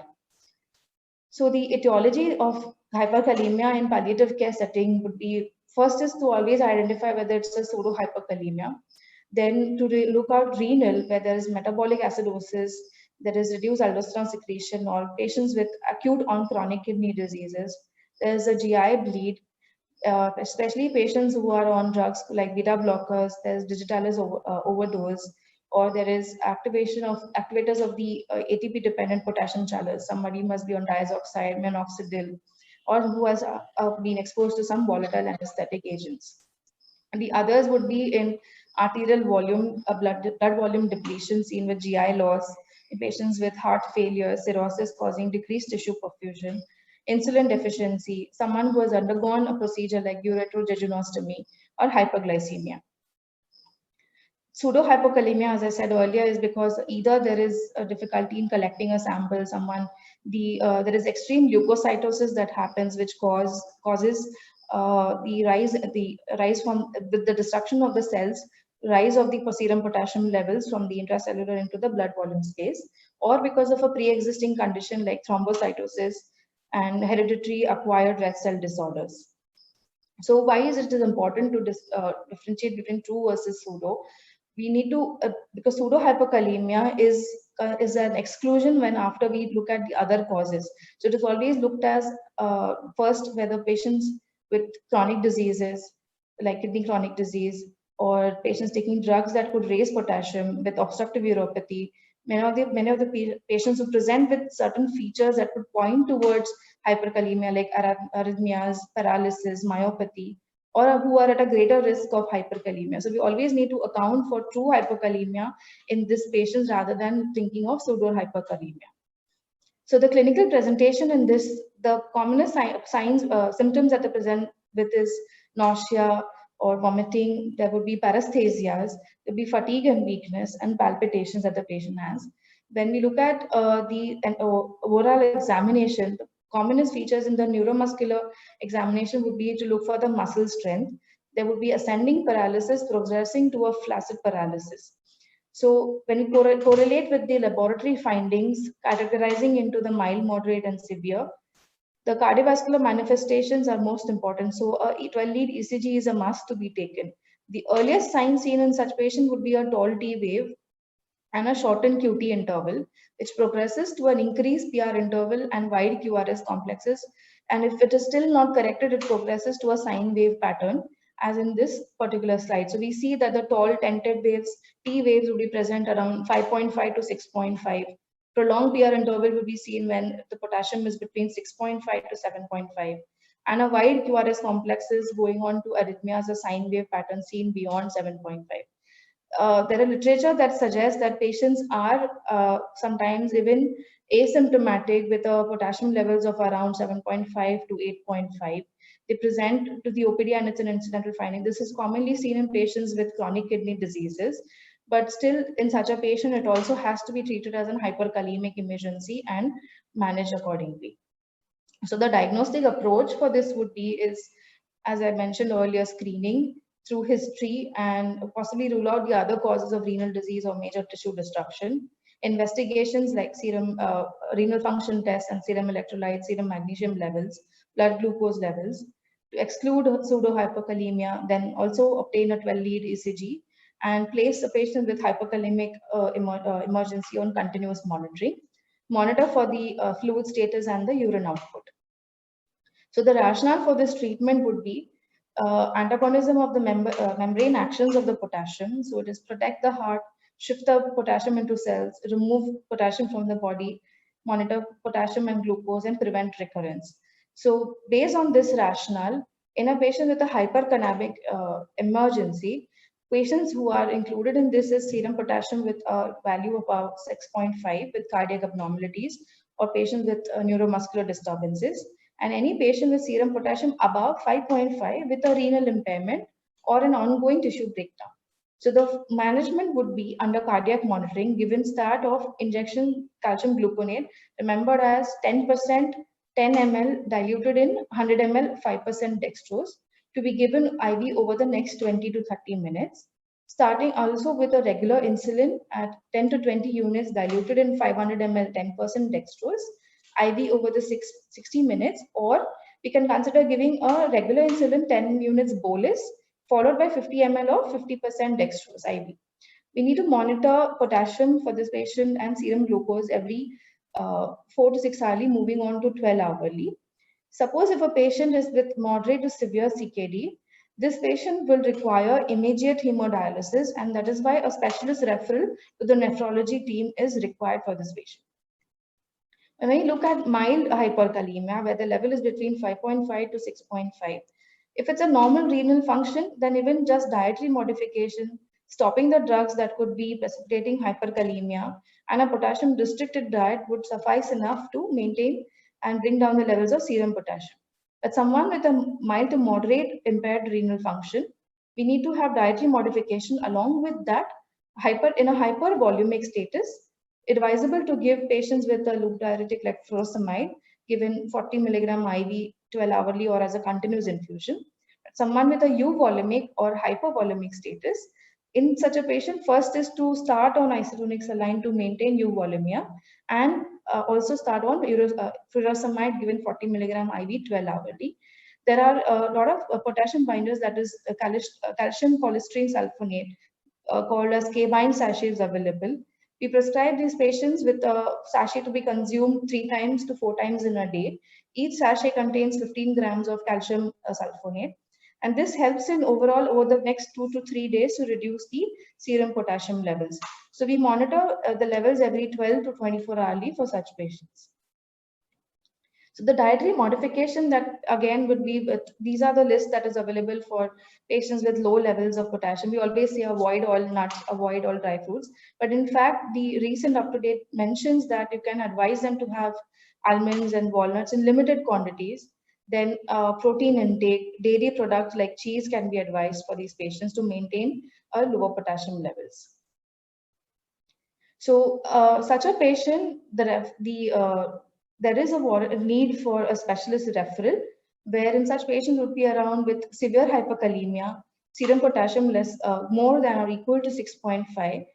So the etiology of hyperkalemia in palliative care setting would be, first is to always identify whether it's a pseudo-hyperkalemia. Then to look out renal, where there is metabolic acidosis, there is reduced aldosterone secretion, or patients with acute on chronic kidney diseases. There is a GI bleed, especially patients who are on drugs like beta blockers, there's digitalis overdose, or there is activators of the ATP dependent potassium channels. Somebody must be on diazoxide, minoxidil, or who has been exposed to some volatile anesthetic agents. And the others would be in arterial volume, blood volume depletion seen with GI loss, in patients with heart failure, cirrhosis causing decreased tissue perfusion, insulin deficiency, someone who has undergone a procedure like ureterojejunostomy or hyperglycemia. Pseudohypokalemia, as I said earlier, is because either there is a difficulty in collecting a sample, there is extreme leukocytosis that happens, which causes the rise from the destruction of the cells, rise of the serum potassium levels from the intracellular into the blood volume space, or because of a pre-existing condition like thrombocytosis and hereditary acquired red cell disorders. So why is it important to differentiate between true versus pseudo? We need to, because pseudohypokalemia is an exclusion when after we look at the other causes. So it is always looked as first whether patients with chronic diseases like kidney chronic disease, or patients taking drugs that could raise potassium with obstructive uropathy. Many of the patients who present with certain features that could point towards hyperkalemia like arrhythmias, paralysis, myopathy, or who are at a greater risk of hyperkalemia. So we always need to account for true hyperkalemia in these patients rather than thinking of pseudo hyperkalemia. So the clinical presentation in this, the commonest symptoms that they present with is nausea or vomiting. There would be paresthesias, there would be fatigue and weakness, and palpitations that the patient has. When we look at the overall examination, the commonest features in the neuromuscular examination would be to look for the muscle strength. There would be ascending paralysis progressing to a flaccid paralysis. So when you correlate with the laboratory findings, categorizing into the mild, moderate, and severe, the cardiovascular manifestations are most important. So a 12-lead ECG is a must to be taken. The earliest sign seen in such patient would be a tall T wave and a shortened QT interval, which progresses to an increased PR interval and wide QRS complexes. And if it is still not corrected, it progresses to a sine wave pattern, as in this particular slide. So we see that the tall tented waves, T waves, will be present around 5.5 to 6.5. Prolonged PR interval will be seen when the potassium is between 6.5 to 7.5. And a wide QRS complexes going on to arrhythmias, a sine wave pattern seen beyond 7.5. There are literature that suggests that patients are sometimes even asymptomatic with potassium levels of around 7.5 to 8.5. They present to the OPD and it's an incidental finding. This is commonly seen in patients with chronic kidney diseases, but still in such a patient, it also has to be treated as a hyperkalemic emergency and managed accordingly. So the diagnostic approach for this would be as I mentioned earlier, screening through history and possibly rule out the other causes of renal disease or major tissue destruction. Investigations like serum renal function tests and serum electrolytes, serum magnesium levels, blood glucose levels to exclude pseudohypokalemia, then also obtain a 12-lead ECG and place a patient with hypokalemic emergency on continuous monitoring. Monitor for the fluid status and the urine output. So the rationale for this treatment would be antagonism of the membrane actions of the potassium. So it is protect the heart, shift the potassium into cells, remove potassium from the body, monitor potassium and glucose, and prevent recurrence. So based on this rationale, in a patient with a hyperkalemic emergency, patients who are included in this is serum potassium with a value of about 6.5 with cardiac abnormalities, or patients with neuromuscular disturbances, and any patient with serum potassium above 5.5 with a renal impairment or an ongoing tissue breakdown. So the management would be under cardiac monitoring, given start of injection calcium gluconate, remembered as 10%, 10 ml diluted in 100 ml 5% dextrose, to be given IV over the next 20 to 30 minutes. Starting also with a regular insulin at 10 to 20 units diluted in 500 ml 10% dextrose, IV over the 60 minutes, or we can consider giving a regular insulin 10 units bolus followed by 50 ml of 50% dextrose IV. We need to monitor potassium for this patient and serum glucose every 4 to 6 hourly, moving on to 12 hourly. Suppose if a patient is with moderate to severe CKD, this patient will require immediate hemodialysis, and that is why a specialist referral to the nephrology team is required for this patient. And when you look at mild hyperkalemia, where the level is between 5.5 to 6.5, if it's a normal renal function, then even just dietary modification, stopping the drugs that could be precipitating hyperkalemia, and a potassium restricted diet would suffice enough to maintain and bring down the levels of serum potassium. But someone with a mild to moderate impaired renal function, we need to have dietary modification along with that. In a hypervolumic status, advisable to give patients with a loop diuretic like furosemide given 40 milligram IV 12 hourly or as a continuous infusion. Someone with a euvolumic or hypovolumic status, in such a patient, first is to start on isotonic saline to maintain euvolemia, and also start on furosemide given 40 milligram IV 12 hourly. There are a lot of potassium binders, that is calcium polystyrene sulfonate, called as K-bind sachets available. We prescribe these patients with a sachet to be consumed 3 times to 4 times in a day. Each sachet contains 15 grams of calcium sulfonate. And this helps in overall over the next 2 to 3 days to reduce the serum potassium levels. So we monitor the levels every 12 to 24 hourly for such patients. So the dietary modification that again would be, these are the list that is available for patients with low levels of potassium. We always say avoid all nuts, avoid all dry fruits. But in fact, the recent up-to-date mentions that you can advise them to have almonds and walnuts in limited quantities. Then protein intake, dairy products like cheese can be advised for these patients to maintain lower potassium levels. So such a patient, there is a need for a specialist referral, where in such patients would be around with severe hyperkalemia, serum potassium more than or equal to 6.5.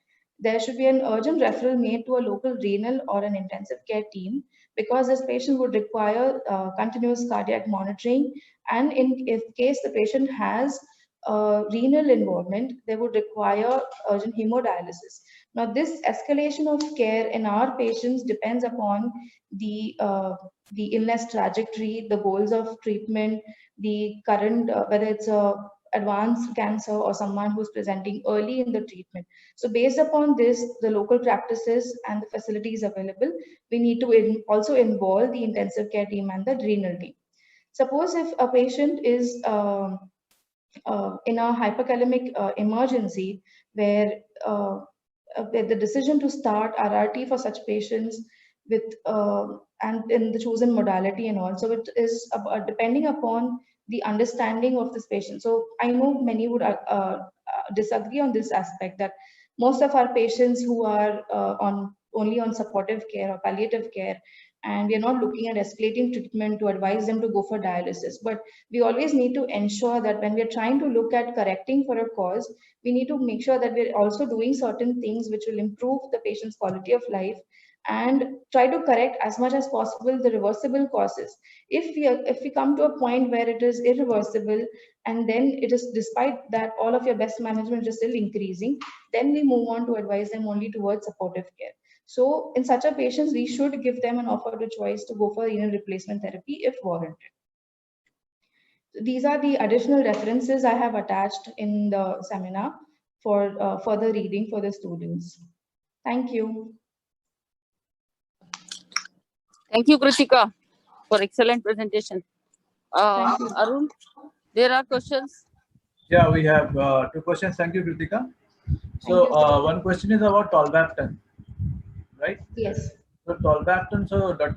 There should be an urgent referral made to a local renal or an intensive care team, because this patient would require continuous cardiac monitoring, and if case the patient has renal involvement, they would require urgent hemodialysis. Now, this escalation of care in our patients depends upon the illness trajectory, the goals of treatment, the current, whether it's a advanced cancer or someone who's presenting early in the treatment. So based upon this, the local practices and the facilities available, we need to also involve the intensive care team and the renal team. Suppose if a patient is in a hyperkalemic emergency, where the decision to start RRT for such patients with and in the chosen modality, and also it is depending upon the understanding of this patient. So I know many would disagree on this aspect, that most of our patients who are only on supportive care or palliative care, and we are not looking at escalating treatment to advise them to go for dialysis. But we always need to ensure that when we are trying to look at correcting for a cause, we need to make sure that we're also doing certain things which will improve the patient's quality of life, and try to correct as much as possible the reversible causes. If we come to a point where it is irreversible, and then it is, despite that all of your best management is still increasing, then we move on to advise them only towards supportive care. So in such a patients, we should give them an offer of choice to go for renal replacement therapy if warranted. These are the additional references I have attached in the seminar for further reading for the students. Thank you. Thank you, Kritika, for excellent presentation. Thank you. Arun, there are questions? Yeah, we have 2 questions. Thank you, Kritika. So one question is about tolvaptan, right? Yes. So tolvaptan,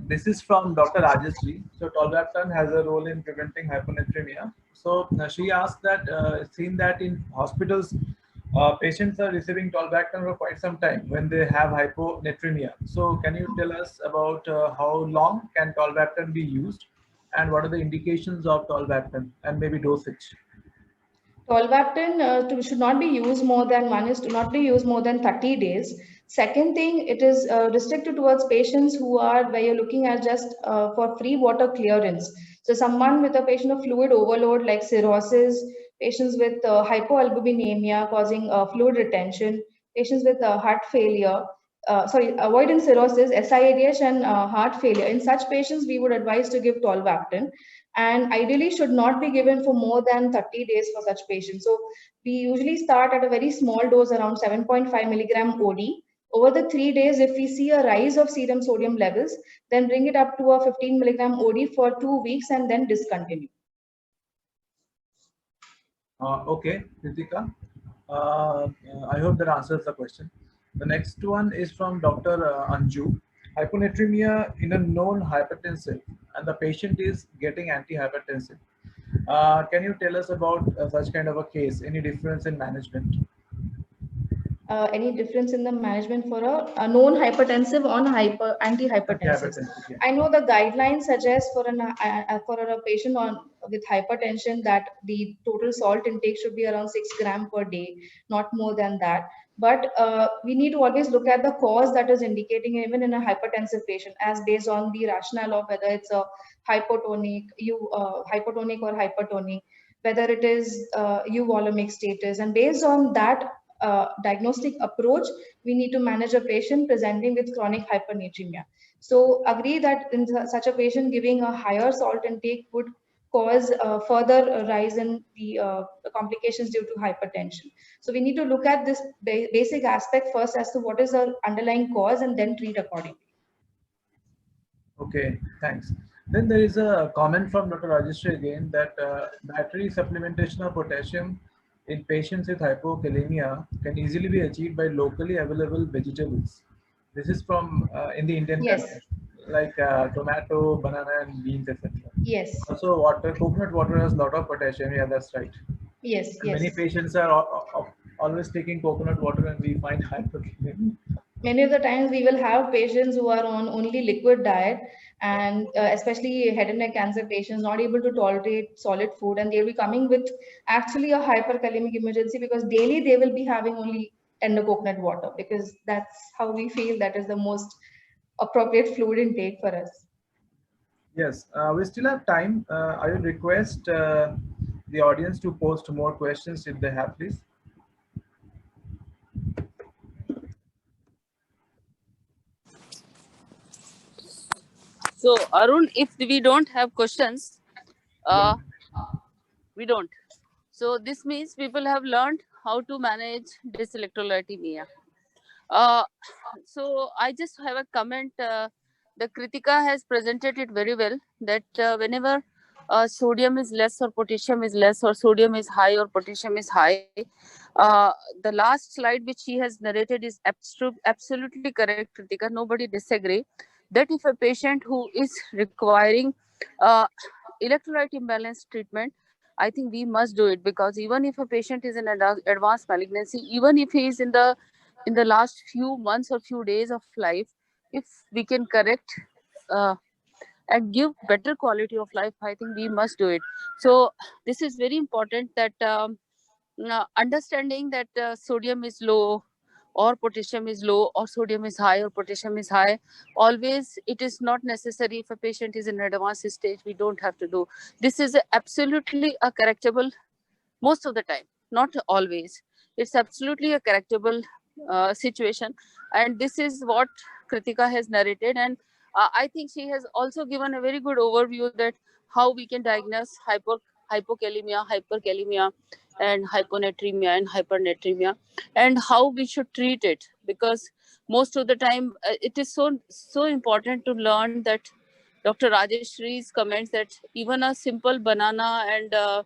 this is from Dr. Rajeshri. So tolvaptan has a role in preventing hyponatremia. So she asked that, seen that in hospitals, patients are receiving tolvaptan for quite some time when they have hyponatremia. So can you tell us about how long can tolvaptan be used, and what are the indications of tolvaptan and maybe dosage? Tolvaptan should not be used more than, one is to not be used more than 30 days. Second thing, it is restricted towards patients who are, where you're looking at just for free water clearance. So someone with a patient of fluid overload like cirrhosis, patients with hypoalbuminemia causing fluid retention, patients with heart failure, avoiding cirrhosis, SIADH, and heart failure. In such patients, we would advise to give tolvaptan, and ideally should not be given for more than 30 days for such patients. So we usually start at a very small dose, around 7.5 milligram OD, Over the 3 days, if we see a rise of serum sodium levels, then bring it up to a 15 milligram OD for 2 weeks and then discontinue. Okay, Kritika. I hope that answers the question. The next one is from Dr. Anju. Hyponatremia in a known hypertensive, and the patient is getting antihypertensive. Can you tell us about such kind of a case? Any difference in management? Any difference in the management for a known hypertensive on antihypertensives? Antihypertensive, yeah. I know the guidelines suggest for a patient with hypertension that the total salt intake should be around 6 grams per day, not more than that. But we need to always look at the cause that is indicating even in a hypertensive patient, as based on the rationale of whether it's a hypotonic or hypertonic, whether it is euvolemic status, and based on that diagnostic approach, we need to manage a patient presenting with chronic hypernatremia. So agree that in such a patient, giving a higher salt intake would cause further rise in the complications due to hypertension. So we need to look at this basic aspect first as to what is the underlying cause and then treat accordingly. Okay, thanks. Then there is a comment from Dr. Rajeshri again that dietary supplementation of potassium in patients with hypokalemia can easily be achieved by locally available vegetables. This is from in the Indian Yes. context, like tomato, banana, and beans, etc. Yes, Also, coconut water has a lot of potassium. Yeah, that's right. yes, And many yes. patients are always taking coconut water, and we find hypokalemia. Many of the times we will have patients who are on only liquid diet, and especially head and neck cancer patients not able to tolerate solid food, and they'll be coming with actually a hyperkalemic emergency because daily they will be having only tender coconut water, because that's how we feel that is the most appropriate fluid intake for us. Yes, we still have time. I will request the audience to post more questions if they have, please. So Arun, if we don't have questions, we don't. So this means people have learned how to manage dyselectrolytemia. So I just have a comment. The Kritika has presented it very well, that whenever sodium is less or potassium is less, or sodium is high or potassium is high, the last slide which she has narrated is absolutely correct, Kritika. Nobody disagree that if a patient who is requiring uh, electrolyte imbalance treatment, I think we must do it, because even if a patient is in advanced malignancy, even if he is in the last few months or few days of life, if we can correct uh, and give better quality of life, I think we must do it. So this is very important, that understanding that sodium is low or potassium is low, or sodium is high or potassium is high, always it is not necessary. If a patient is in advanced stage, we don't have to do this. Is absolutely a correctable, most of the time, not always. It's absolutely a correctable situation, and this is what Kritika has narrated. And I think she has also given a very good overview that how we can diagnose hypokalemia, hyperkalemia, and hyponatremia and hypernatremia, and how we should treat it, because most of the time it is so important to learn that Dr. Rajeshri's comments, that even a simple banana and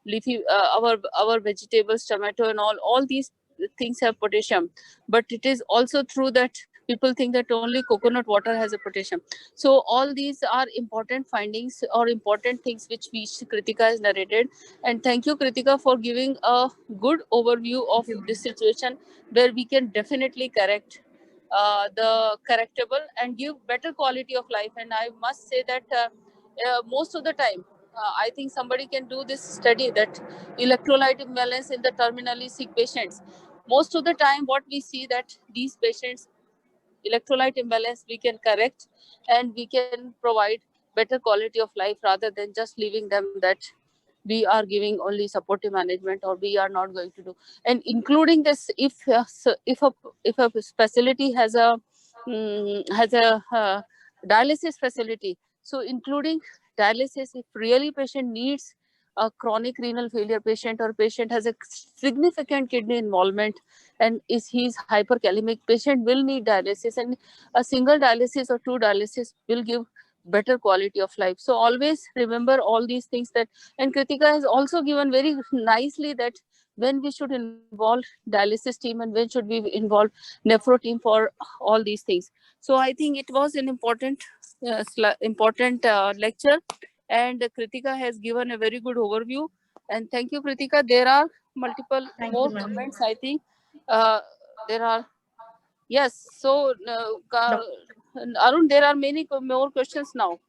leafy our vegetables, tomato and all these things have potassium. But it is also true that people think that only coconut water has a potassium. So all these are important findings or important things which Kritika has narrated. And thank you, Kritika, for giving a good overview of this situation, where we can definitely correct the correctable and give better quality of life. And I must say that most of the time, I think somebody can do this study, that electrolyte imbalance in the terminally sick patients. Most of the time, what we see that these patients, electrolyte imbalance we can correct, and we can provide better quality of life, rather than just leaving them that we are giving only supportive management, or we are not going to do. And including this, if a facility has a dialysis facility, so including dialysis, if really patient needs a chronic renal failure patient or patient has a significant kidney involvement and he's hyperkalemic, patient will need dialysis, and a single dialysis or two dialysis will give better quality of life. So always remember all these things. That, and Kritika has also given very nicely that when we should involve dialysis team and when should we involve nephro team for all these things. So I think it was an important lecture, and Kritika has given a very good overview. And thank you, Kritika. There are multiple Thank more you, ma'am. comments, I think. There are, yes. So, Arun, there are many more questions now.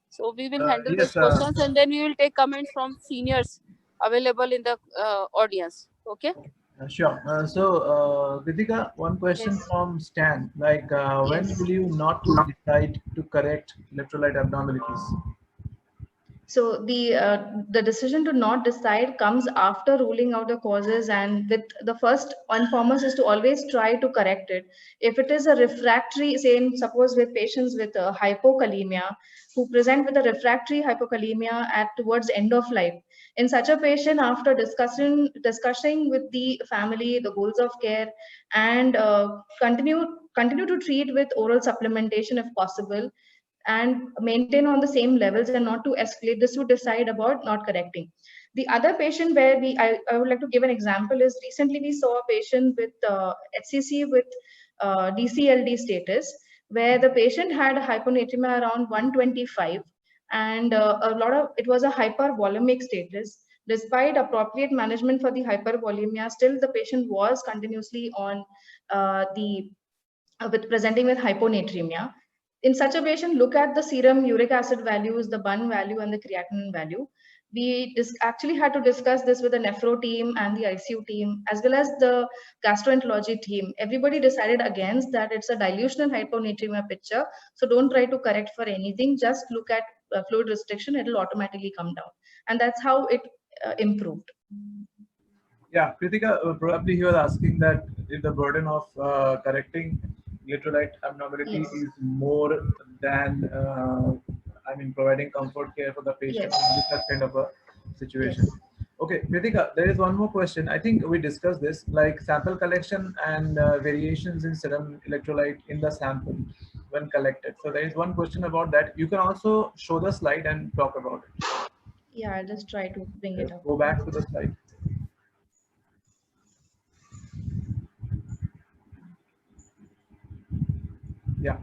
So we will handle those Yes, questions and then we will take comments from seniors available in the audience. Okay. sure. Kritika, one question Yes. from Stan. Like, when Yes. will you not decide to correct electrolyte abnormalities? So the decision to not decide comes after ruling out the causes, and with the first and foremost is to always try to correct it. If it is a refractory, say suppose with patients with hypokalemia who present with a refractory hypokalemia at towards end of life, in such a patient, after discussing with the family the goals of care, and continue to treat with oral supplementation if possible, and maintain on the same levels and not to escalate, this would decide about not correcting. The other patient where I would like to give an example is recently we saw a patient with HCC with DCLD status, where the patient had hyponatremia around 125, and it was a hypervolemic status. Despite appropriate management for the hypervolemia, still the patient was continuously on the with presenting with hyponatremia. In such a patient, look at the serum uric acid values, the BUN value, and the creatinine value. We actually had to discuss this with the nephro team and the ICU team, as well as the gastroenterology team. Everybody decided against that it's a dilutional hyponatremia picture. So don't try to correct for anything. Just look at fluid restriction. It will automatically come down. And that's how it improved. Yeah, Kritika, probably you are asking that if the burden of correcting electrolyte abnormality Yes. is more than, providing comfort care for the patient Yes. in this kind of a situation. Yes. Okay, Kritika, there is one more question. I think we discussed this, like sample collection and variations in serum electrolyte in the sample when collected. So there is one question about that. You can also show the slide and talk about it. Yeah, I'll just try to bring it up. Go back to the slide. Yeah.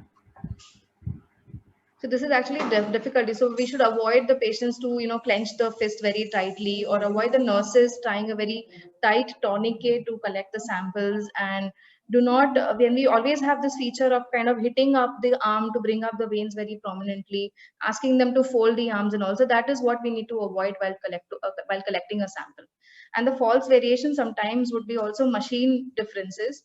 So this is actually difficulty. So we should avoid the patients to, clench the fist very tightly, or avoid the nurses trying a very tight tourniquet to collect the samples. And do not, when we always have this feature of kind of hitting up the arm to bring up the veins very prominently, asking them to fold the arms, and also that is what we need to avoid while collecting a sample. And the false variation sometimes would be also machine differences.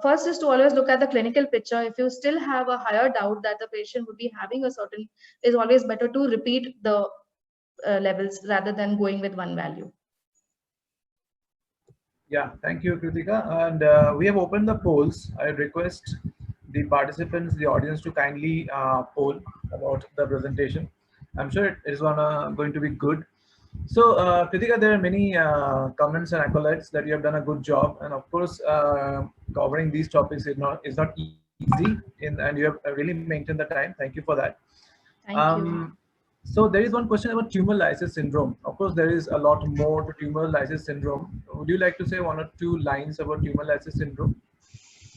First is to always look at the clinical picture. If you still have a higher doubt that the patient would be having a certain, is always better to repeat the levels rather than going with one value. Yeah, thank you, Kritika. And we have opened the polls. I request the participants, the audience, to kindly poll about the presentation. I'm sure it is going to be good. So, Kritika, there are many comments and accolades that you have done a good job, and of course, covering these topics is not easy, and you have really maintained the time. Thank you for that. Thank you. So there is one question about tumor lysis syndrome. Of course, there is a lot more to tumor lysis syndrome. Would you like to say one or two lines about tumor lysis syndrome?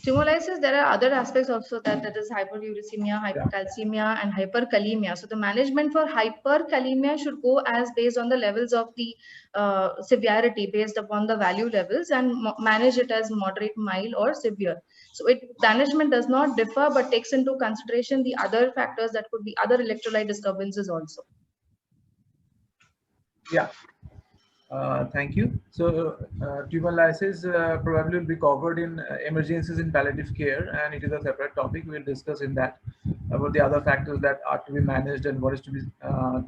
Tumor lysis, there are other aspects also that is hyperuricemia, hypercalcemia, and hyperkalemia. So the management for hyperkalemia should go as based on the levels of the severity, based upon the value levels, and manage it as moderate, mild, or severe. So management does not differ, but takes into consideration the other factors that could be other electrolyte disturbances also. Yeah. Thank you. So tumor lysis probably will be covered in emergencies in palliative care, and it is a separate topic. We'll discuss in that about the other factors that are to be managed and what is to be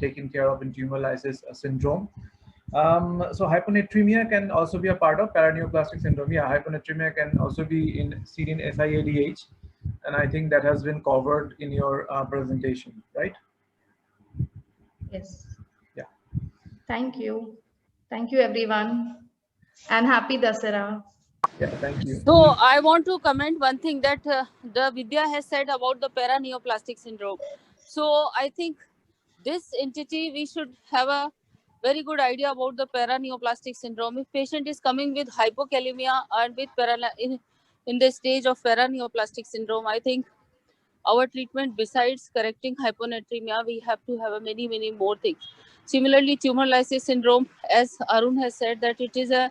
taken care of in tumor lysis syndrome. So hyponatremia can also be a part of paraneoplastic syndrome. Yeah, hyponatremia can also be seen in SIADH, and I think that has been covered in your presentation, right? Yes. Yeah. Thank you. Thank you, everyone. And happy Dasara. Yeah, thank you. So I want to comment one thing that the Vidya has said about the paraneoplastic syndrome. So I think this entity, we should have a very good idea about the paraneoplastic syndrome. If patient is coming with hypokalemia and with in the stage of paraneoplastic syndrome, I think our treatment, besides correcting hyponatremia, we have to have a many more things. Similarly, tumor lysis syndrome, as Arun has said, that it is an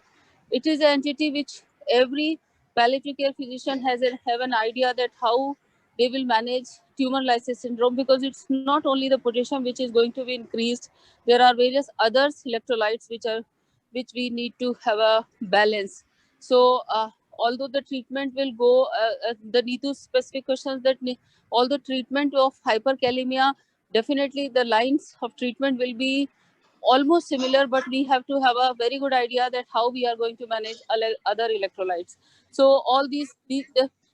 entity which every palliative care physician have an idea that how they will manage tumor lysis syndrome, because it's not only the potassium which is going to be increased. There are various other electrolytes which we need to have a balance. So although the treatment will go, the NITU specific questions that although treatment of hyperkalemia, definitely the lines of treatment will be almost similar, but we have to have a very good idea that how we are going to manage other electrolytes. So all these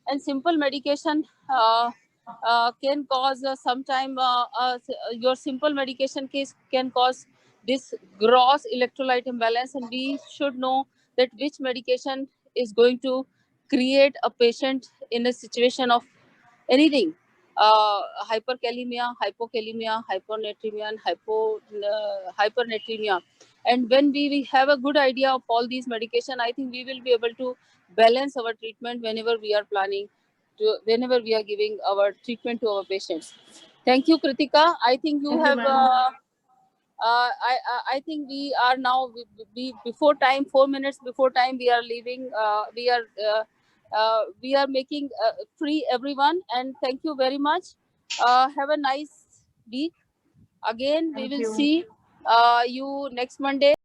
and simple medication can cause sometime your simple medication case can cause this gross electrolyte imbalance, and we should know that which medication is going to create a patient in a situation of anything, hyperkalemia, hypokalemia, hyponatremia, and hypernatremia. And when we have a good idea of all these medication, I think we will be able to balance our treatment whenever we are planning whenever we are giving our treatment to our patients. Thank you, Kritika. I think you Thank you, have ma'am. I think we are now before time, 4 minutes before time. We are leaving. We are making free everyone, and thank you very much. Have a nice week. Again, we Thank will you. see you next Monday.